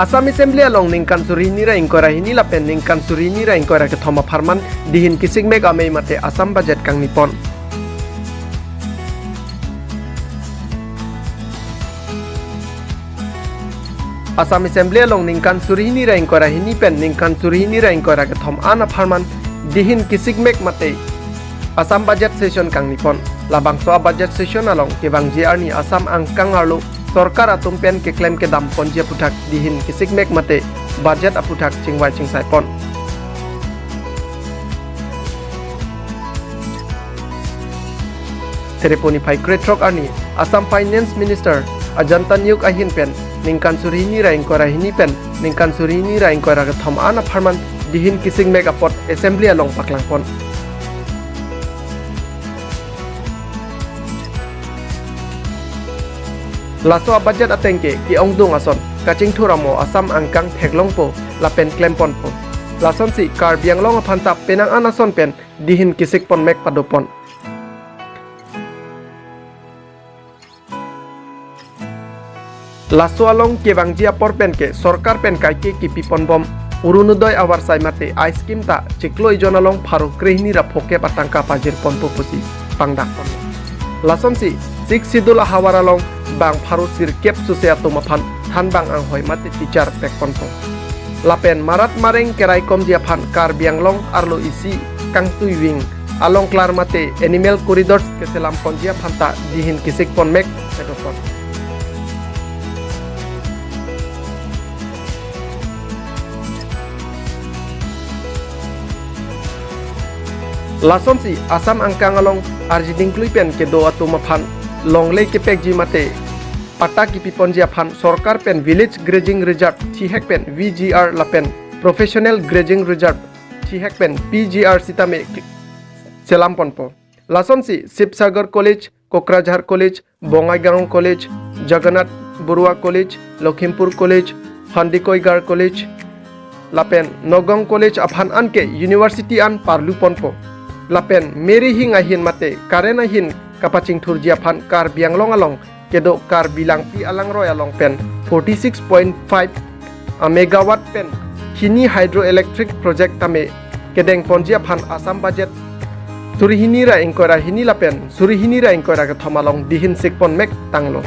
Assam Assembly along ningkan surini ra ingkora hini lapen ningkan surini ra ingkora ke thoma pharman dihin kising meg amei mate Assam budget kang nipon. Assam Assembly along ningkan surini ra ingkora hini pen ningkan surini ra ingkora ke thom ana pharman dihin kising meg mate Assam budget session kang nipon. Labang soa budget session along kebang JR ni Assam angkang arlo Sorkar atum pen ke klaim ke dam ponje puthak dihin kisik mek mate budget aputhak chingwai chingsai pon. Tereponi pai kretrok ani Assam Finance Minister ajantan yuk ahin pen ningkan surini ra ingkora hini pen ningkan surini ra ingkora ke thom ana pharman dihin kisik mek apot assembly along paklang pon. Laso budget atengke ki ongdung ason kaching thuramo Assam angkang theklongpo lapen klempon po lason si kar bianglong aphantap penang anason pen dihin kisik pon mek padopon. Laso along kebang jia por pen ke sorkar pen kaike ki pipon bom urunudoi awar sai mate ice cream ta chiklo ijon along pharu krehni ra phoke patangka pajir pon pusi pangdak pon lason si sik sidul hawar along bang pharu sir kep susea tumapan than bang ang hoi mate teacher pek ponpo lapen marat mareng kerai kom dia phan kar bianglong arlo isi kang tuiwing along klar mate animal corridors ke selam pon dia phanta dihin kisik pon mek pedopon. Lason si Assam angkang along arjiding kluipen ke do atuma phan longlei ke pek ji mate pata ki pipon jia phan sorkar pen village grazing reserve thihek pen VGR lapen professional grazing reserve thihek pen PGR sitame selam ponpo lason si Sipsagar College, Kokrajhar College, Bongaigaon College, Jagannath Burua College, Lokhimpur College, Handikoigar College lapen Nogong College aphan anke University an parlu ponpo lapen meri hing ahin mate karena hin kapaching thurjia phan kar bianglong along kedo kar bilang pi alang roy along pen 46.5 megawatt pen hini hydroelectric project tame kedeng ponjia phan Assam budget surihini ra ingkora hini lapen surihini ra ingkora ka thomalong dihin sikpon mek tanglo.